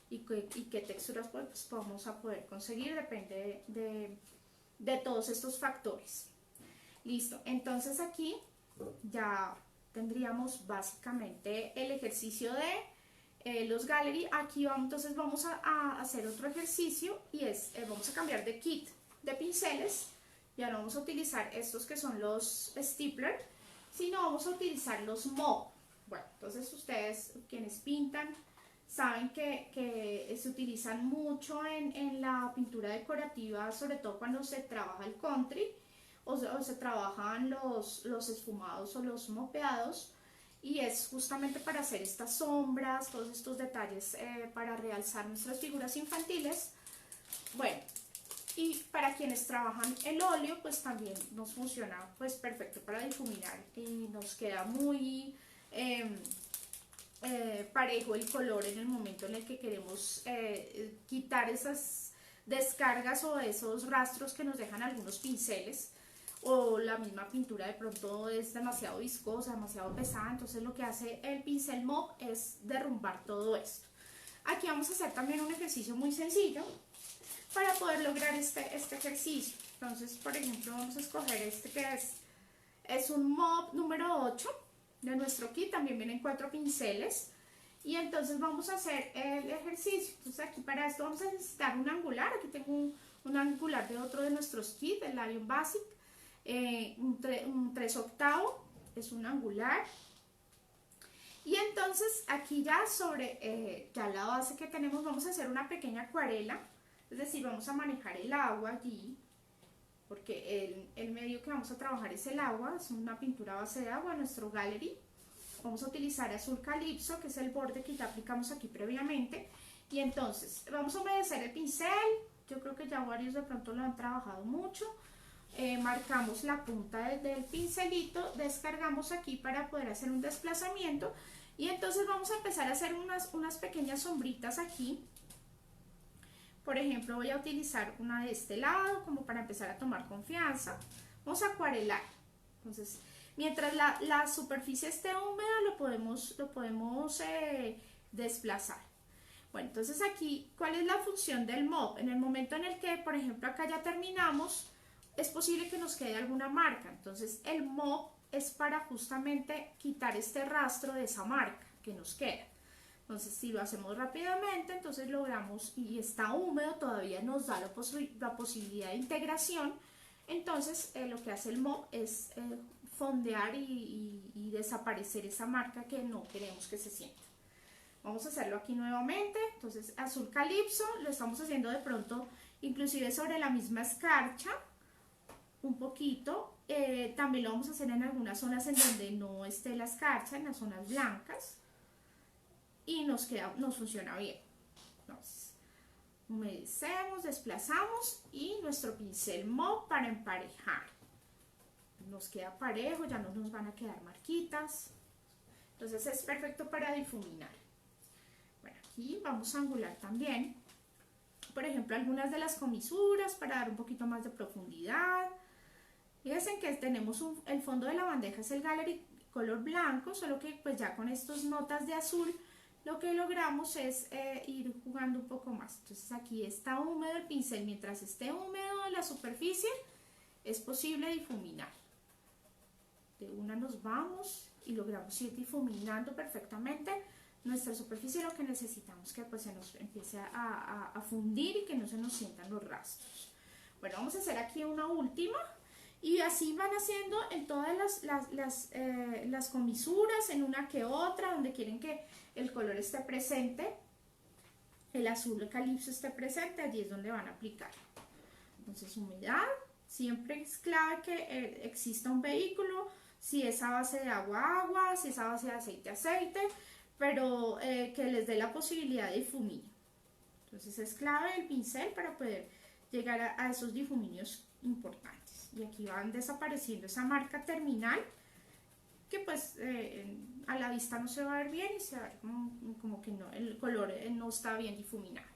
S1: y qué texturas pues, vamos a poder conseguir, depende de todos estos factores. Listo, entonces aquí ya tendríamos básicamente el ejercicio de los gallery. Aquí entonces vamos a hacer otro ejercicio y vamos a cambiar de kit de pinceles. Ya no vamos a utilizar estos que son los stipler, sino vamos a utilizar los mob. Bueno, entonces ustedes quienes pintan saben que se utilizan mucho en la pintura decorativa, sobre todo cuando se trabaja el country o se trabajan los esfumados o los mopeados, y es justamente para hacer estas sombras, todos estos detalles para realzar nuestras figuras infantiles. Bueno, y para quienes trabajan el óleo, pues también nos funciona pues perfecto para difuminar y nos queda muy parejo el color en el momento en el que queremos quitar esas descargas o esos rastros que nos dejan algunos pinceles, o la misma pintura de pronto es demasiado viscosa, demasiado pesada. Entonces lo que hace el pincel mob es derrumbar todo esto. Aquí vamos a hacer también un ejercicio muy sencillo para poder lograr este ejercicio. Entonces, por ejemplo, vamos a escoger este que es un mob número 8 de nuestro kit. También vienen 4 pinceles y entonces vamos a hacer el ejercicio. Entonces aquí para esto vamos a necesitar un angular. Aquí tengo un angular de otro de nuestros kits, el Lion Basic. Un 3/8 es un angular, y entonces aquí ya sobre ya la base que tenemos vamos a hacer una pequeña acuarela, es decir, vamos a manejar el agua allí, porque el medio que vamos a trabajar es el agua, es una pintura a base de agua, nuestro gallery. Vamos a utilizar azul calipso, que es el borde que ya aplicamos aquí previamente, y entonces vamos a humedecer el pincel. Yo creo que ya varios de pronto lo han trabajado mucho. Marcamos la punta del pincelito, descargamos aquí para poder hacer un desplazamiento, y entonces vamos a empezar a hacer unas pequeñas sombritas aquí. Por ejemplo, voy a utilizar una de este lado como para empezar a tomar confianza. Vamos a acuarelar. Entonces, mientras la superficie esté húmeda, lo podemos desplazar. Bueno, entonces aquí, ¿cuál es la función del mob? En el momento en el que, por ejemplo, acá ya terminamos, es posible que nos quede alguna marca. Entonces el mob es para justamente quitar este rastro de esa marca que nos queda. Entonces si lo hacemos rápidamente, entonces logramos, y está húmedo, todavía nos da la posibilidad de integración. Entonces lo que hace el mob es fondear y desaparecer esa marca que no queremos que se sienta. Vamos a hacerlo aquí nuevamente. Entonces azul calipso, lo estamos haciendo de pronto inclusive sobre la misma escarcha, un poquito. También lo vamos a hacer en algunas zonas en donde no esté la escarcha, en las zonas blancas, y nos funciona bien. Entonces humedecemos, desplazamos, y nuestro pincel mob para emparejar nos queda parejo, ya no nos van a quedar marquitas, entonces es perfecto para difuminar. Bueno, aquí vamos a angular también, por ejemplo, algunas de las comisuras para dar un poquito más de profundidad. Fíjense que tenemos el fondo de la bandeja es el gallery color blanco, solo que pues ya con estas notas de azul lo que logramos es ir jugando un poco más. Entonces aquí está húmedo el pincel, mientras esté húmedo en la superficie es posible difuminar. De una nos vamos y logramos ir difuminando perfectamente nuestra superficie. Lo que necesitamos que pues se nos empiece a fundir y que no se nos sientan los rastros. Bueno, vamos a hacer aquí una última y así van haciendo en todas las comisuras, en una que otra, donde quieren que el color esté presente, el azul de calipso esté presente, allí es donde van a aplicar. Entonces humedad, siempre es clave que exista un vehículo, si es a base de agua, agua, si es a base de aceite, aceite, pero que les dé la posibilidad de difuminio. Entonces es clave el pincel para poder llegar a esos difuminios importantes. Y aquí van desapareciendo esa marca terminal que pues a la vista no se va a ver bien y se va a ver como que no, el color no está bien difuminado.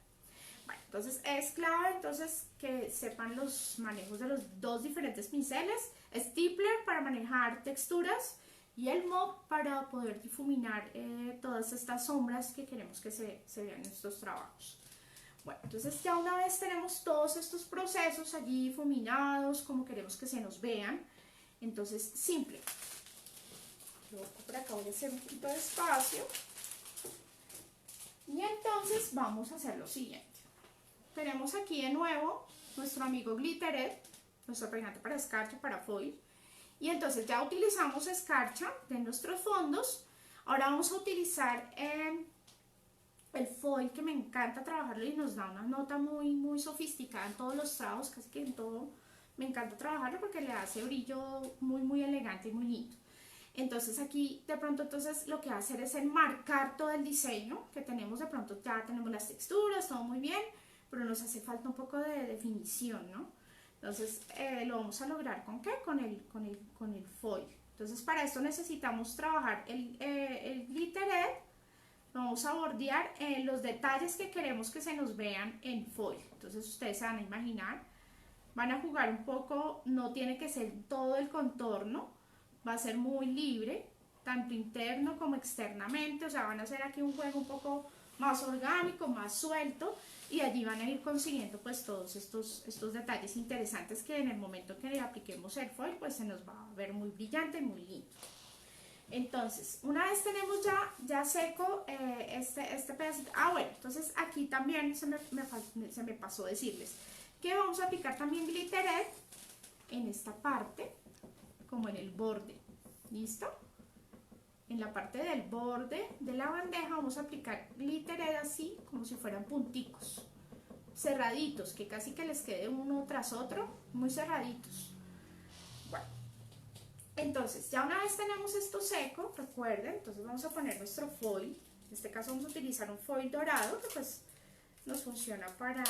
S1: Bueno, entonces es clave entonces que sepan los manejos de los dos diferentes pinceles, Stippler para manejar texturas y el MOP para poder difuminar todas estas sombras que queremos que se vean en estos trabajos. Bueno, entonces ya una vez tenemos todos estos procesos allí difuminados, como queremos que se nos vean, entonces simple. Luego por acá voy a hacer un poquito de espacio. Y entonces vamos a hacer lo siguiente. Tenemos aquí de nuevo nuestro amigo Glitter, nuestro pegante para escarcha, para foil. Y entonces ya utilizamos escarcha de nuestros fondos. Ahora vamos a utilizar el foil, que me encanta trabajarlo y nos da una nota muy sofisticada en todos los trabajos, casi que en todo me encanta trabajarlo porque le hace brillo muy elegante y muy lindo. Entonces aquí de pronto entonces lo que va a hacer es enmarcar todo el diseño que tenemos. De pronto ya tenemos las texturas, todo muy bien, pero nos hace falta un poco de definición, ¿no? Entonces lo vamos a lograr ¿con qué? Con el foil. Entonces para esto necesitamos trabajar el glitter. Vamos a bordear los detalles que queremos que se nos vean en foil. Entonces ustedes se van a imaginar, van a jugar un poco, no tiene que ser todo el contorno, va a ser muy libre, tanto interno como externamente, o sea, van a hacer aquí un juego un poco más orgánico, más suelto, y allí van a ir consiguiendo pues todos estos detalles interesantes que en el momento que le apliquemos el foil pues se nos va a ver muy brillante y muy lindo. Entonces, una vez tenemos ya seco este pedacito, bueno, entonces aquí también se me pasó decirles que vamos a aplicar también glitter en esta parte, como en el borde, ¿listo? En la parte del borde de la bandeja vamos a aplicar glitter así, como si fueran punticos, cerraditos, que casi que les quede uno tras otro, muy cerraditos. Bueno. Entonces, ya una vez tenemos esto seco, recuerden, entonces vamos a poner nuestro foil. En este caso vamos a utilizar un foil dorado que pues nos funciona para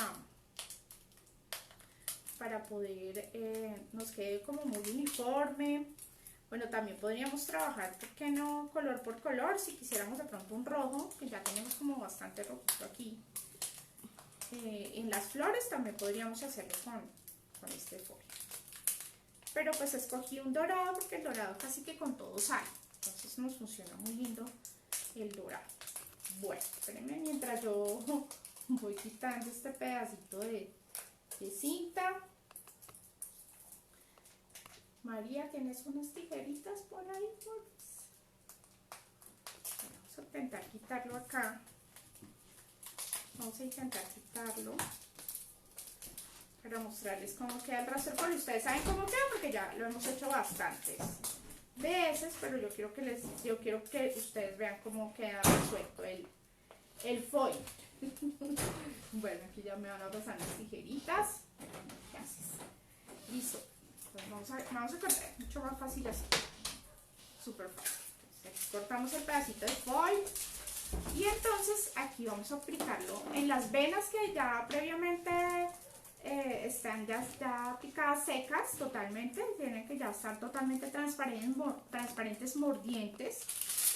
S1: poder, nos quede como muy uniforme. Bueno, también podríamos trabajar, ¿por qué no? Color por color, si quisiéramos de pronto un rojo, que ya tenemos como bastante rojito aquí. En las flores también podríamos hacerlo con este foil. Pero pues escogí un dorado porque el dorado casi que con todo sale. Entonces nos funciona muy lindo el dorado. Bueno, espérenme mientras yo voy quitando este pedacito de cinta. María, ¿tienes unas tijeritas por ahí? Vamos a intentar quitarlo acá. Vamos a intentar quitarlo para mostrarles cómo queda el rastrojón. Ustedes saben cómo queda porque ya lo hemos hecho bastantes veces, pero yo quiero que ustedes vean cómo queda resuelto el foil. Bueno, aquí ya me van a pasar las tijeritas. Gracias. Listo. Entonces vamos a cortar, mucho más fácil así. Súper fácil. Entonces, cortamos el pedacito de foil. Y entonces aquí vamos a aplicarlo en las venas que ya previamente están ya aplicadas secas totalmente, tienen que ya estar totalmente transparentes, mordientes.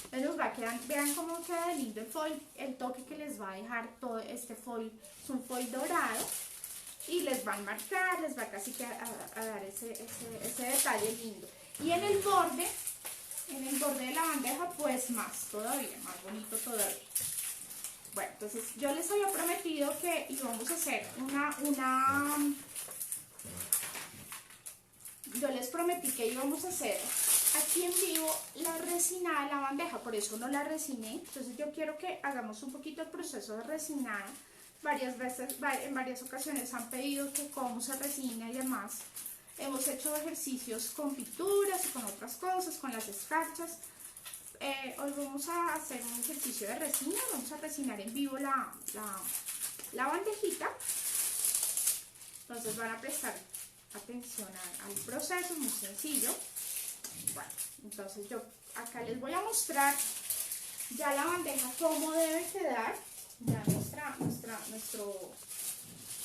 S1: Entonces nos va a quedar, vean cómo queda lindo el foil, el toque que les va a dejar todo este foil, es un foil dorado y les va a marcar, les va casi que a dar ese detalle lindo. Y en el borde de la bandeja pues más todavía, más bonito todavía. Bueno, entonces yo les había prometido que íbamos a hacer yo les prometí que íbamos a hacer aquí en vivo la resinada de la bandeja, por eso no la resiné. Entonces yo quiero que hagamos un poquito el proceso de resinada. Varias veces, en varias ocasiones han pedido que cómo se resina y demás. Hemos hecho ejercicios con pinturas y con otras cosas, con las escarchas. Hoy vamos a hacer un ejercicio de resina, vamos a resinar en vivo la bandejita. Entonces van a prestar atención al proceso, muy sencillo. Bueno, entonces yo acá les voy a mostrar ya la bandeja cómo debe quedar, ya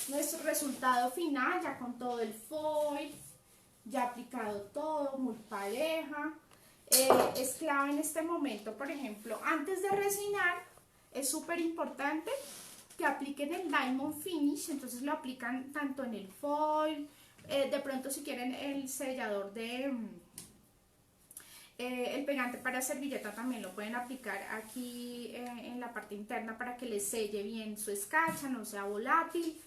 S1: nuestro resultado final, ya con todo el foil, ya aplicado todo, muy pareja. Es clave en este momento, por ejemplo, antes de resinar, es súper importante que apliquen el Diamond Finish, entonces lo aplican tanto en el foil, de pronto si quieren el sellador el pegante para servilleta también lo pueden aplicar aquí en la parte interna para que les selle bien su escarcha, no sea volátil,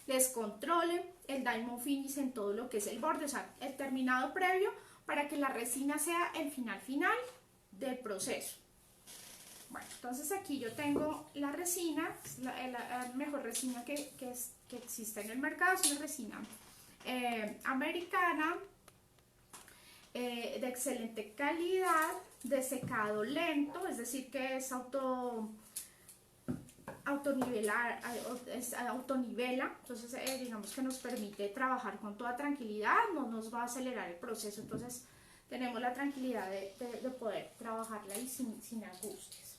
S1: les controle el Diamond Finish en todo lo que es el borde, o sea, el terminado previo para que la resina sea el final del proceso. Bueno, entonces aquí yo tengo la resina, la mejor resina que existe en el mercado, es una resina americana, de excelente calidad, de secado lento, es decir que es autonivela, entonces digamos que nos permite trabajar con toda tranquilidad, no nos va a acelerar el proceso, entonces tenemos la tranquilidad de poder trabajarla y sin ajustes.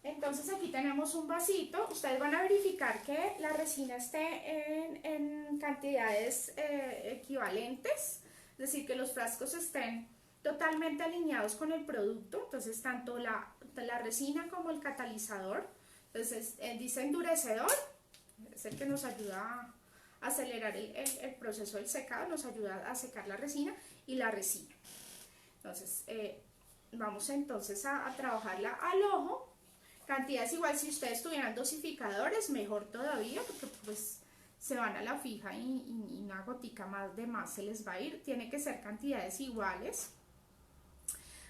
S1: Entonces aquí tenemos un vasito, ustedes van a verificar que la resina esté en cantidades equivalentes, es decir que los frascos estén totalmente alineados con el producto, entonces tanto la resina como el catalizador. Entonces dice endurecedor, es el que nos ayuda a acelerar el proceso del secado, nos ayuda a secar la resina y la resina. Entonces vamos entonces a trabajarla al ojo, cantidades igual, si ustedes tuvieran dosificadores mejor todavía, porque pues se van a la fija y una gotica más de más se les va a ir, tiene que ser cantidades iguales.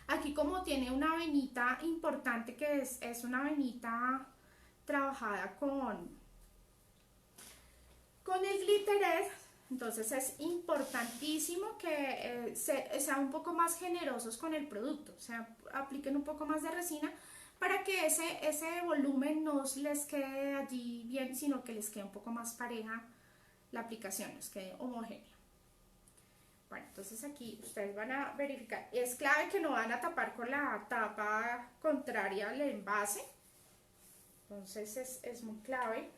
S1: Aquí como tiene una venita importante que es una venita trabajada con el glitter, entonces es importantísimo que sean un poco más generosos con el producto, o sea, apliquen un poco más de resina para que ese volumen no les quede allí bien, sino que les quede un poco más pareja la aplicación, les quede homogénea. Bueno, entonces aquí ustedes van a verificar, es clave que no van a tapar con la tapa contraria al envase, entonces es muy clave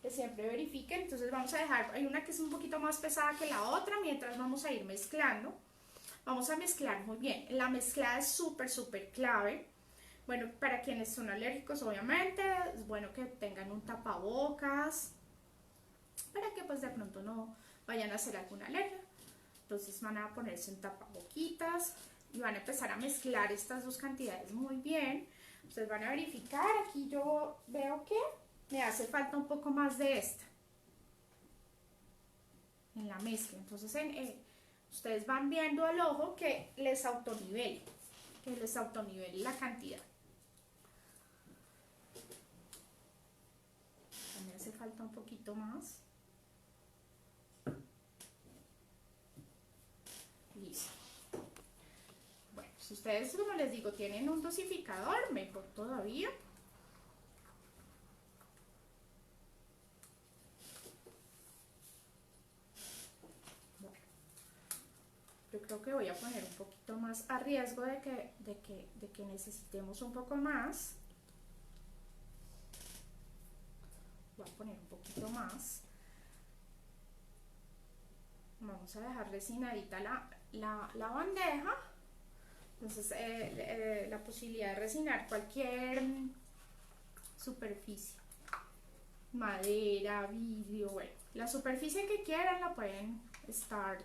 S1: que siempre verifiquen. Entonces vamos a dejar, hay una que es un poquito más pesada que la otra, mientras vamos a ir mezclando, vamos a mezclar muy bien, la mezclada es súper clave. Bueno, para quienes son alérgicos obviamente es bueno que tengan un tapabocas para que pues de pronto no vayan a hacer alguna alergia. Entonces van a ponerse un tapaboquitas y van a empezar a mezclar estas dos cantidades muy bien. Ustedes van a verificar, aquí yo veo que me hace falta un poco más de esta en la mezcla. Entonces ustedes van viendo al ojo que les autonivele la cantidad. Me hace falta un poquito más. Listo. Bueno, si ustedes, como les digo, tienen un dosificador, mejor todavía. Bueno, yo creo que voy a poner un poquito más a riesgo de que necesitemos un poco más. Voy a poner un poquito más. Vamos a dejar resinadita la bandeja. Entonces la posibilidad de resinar cualquier superficie, madera, vidrio, bueno, la superficie que quieran la pueden estar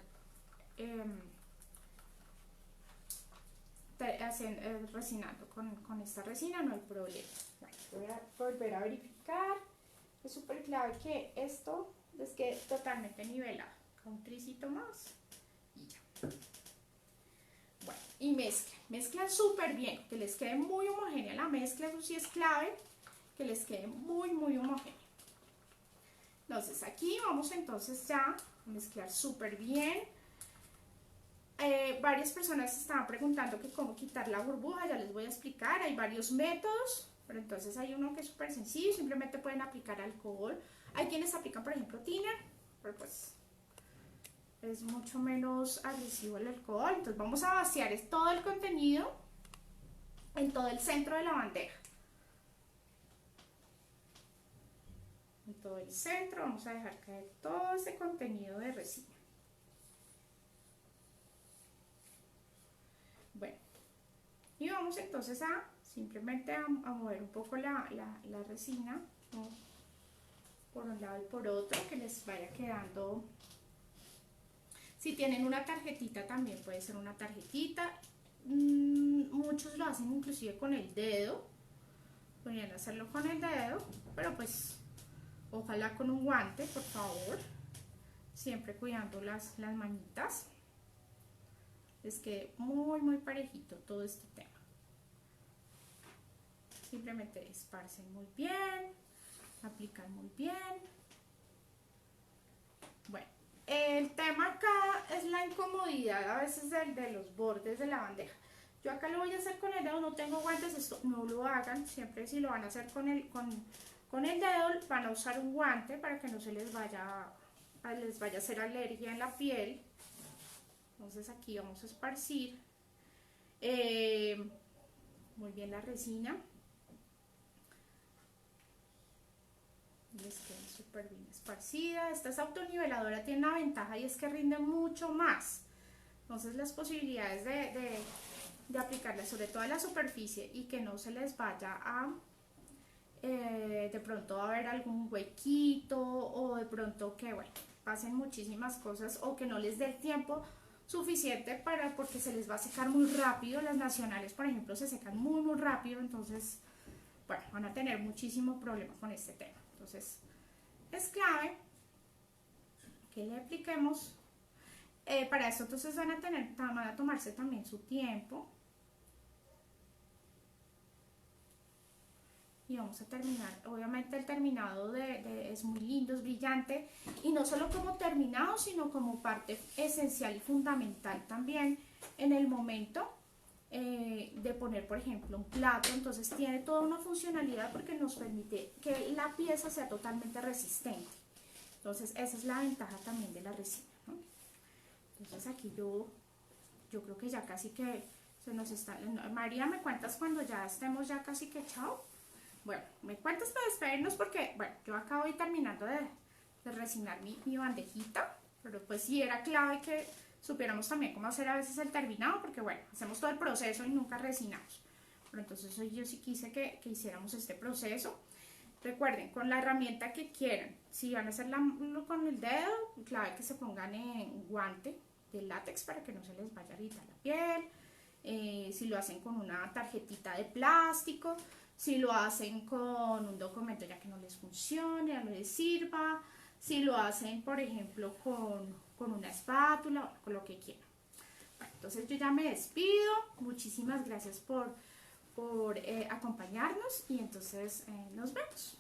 S1: resinando con esta resina, no hay problema. Bueno, voy a volver a verificar. Es súper clave que esto les quede totalmente nivelado. Un tricito más y ya. Bueno, y mezclan súper bien, que les quede muy homogénea la mezcla, eso sí es clave, que les quede muy homogénea. Entonces aquí vamos entonces ya a mezclar súper bien. Varias personas estaban preguntando que cómo quitar la burbuja, ya les voy a explicar, hay varios métodos, pero entonces hay uno que es súper sencillo, simplemente pueden aplicar alcohol. Hay quienes aplican por ejemplo thinner, pero pues es mucho menos agresivo el alcohol. Entonces vamos a vaciar todo el contenido en todo el centro de la bandeja. En todo el centro vamos a dejar caer todo ese contenido de resina. Bueno, y vamos entonces a simplemente a mover un poco la resina, ¿no? Por un lado y por otro, que les vaya quedando. Si tienen una tarjetita también puede ser una tarjetita. Muchos lo hacen inclusive con el dedo. Podrían hacerlo con el dedo, pero pues ojalá con un guante, por favor. Siempre cuidando las manitas. Les quede muy parejito todo este tema. Simplemente esparcen muy bien, aplican muy bien. Bueno, el tema acá es la incomodidad a veces de los bordes de la bandeja. Yo acá lo voy a hacer con el dedo, no tengo guantes, esto no lo hagan. Siempre si lo van a hacer con el dedo, van a usar un guante para que no se les vaya a hacer alergia en la piel. Entonces aquí vamos a esparcir muy bien la resina. Les queda súper bien esparcida. Esta es autoniveladora, tiene una ventaja y es que rinde mucho más. Entonces las posibilidades de aplicarla sobre toda la superficie y que no se les vaya a de pronto a haber algún huequito, o de pronto que bueno, pasen muchísimas cosas, o que no les dé el tiempo suficiente porque se les va a secar muy rápido. Las nacionales por ejemplo se secan muy rápido, entonces bueno, van a tener muchísimo problema con este tema. Entonces es clave que le apliquemos. Para eso entonces van a tomarse también su tiempo. Y vamos a terminar, obviamente el terminado es muy lindo, es brillante, y no solo como terminado, sino como parte esencial y fundamental también en el momento de poner, por ejemplo, un plato. Entonces tiene toda una funcionalidad porque nos permite que la pieza sea totalmente resistente. Entonces esa es la ventaja también de la resina, ¿no? Entonces aquí yo creo que ya casi que se nos está... María, ¿me cuentas cuando ya estemos ya casi que chao? Bueno, me cuentas para despedirnos porque, bueno, yo acabo de ir terminando de resinar mi bandejita, pero pues sí era clave que supiéramos también cómo hacer a veces el terminado, porque bueno, hacemos todo el proceso y nunca resinamos. Pero entonces hoy yo sí quise que hiciéramos este proceso. Recuerden, con la herramienta que quieran, si van a hacerla con el dedo, clave que se pongan en guante de látex para que no se les vaya a irritar la piel. Si lo hacen con una tarjetita de plástico, si lo hacen con un documento ya que no les funcione, no les sirva, si lo hacen por ejemplo con una espátula, con lo que quieran. Bueno, entonces yo ya me despido, muchísimas gracias por acompañarnos y entonces nos vemos.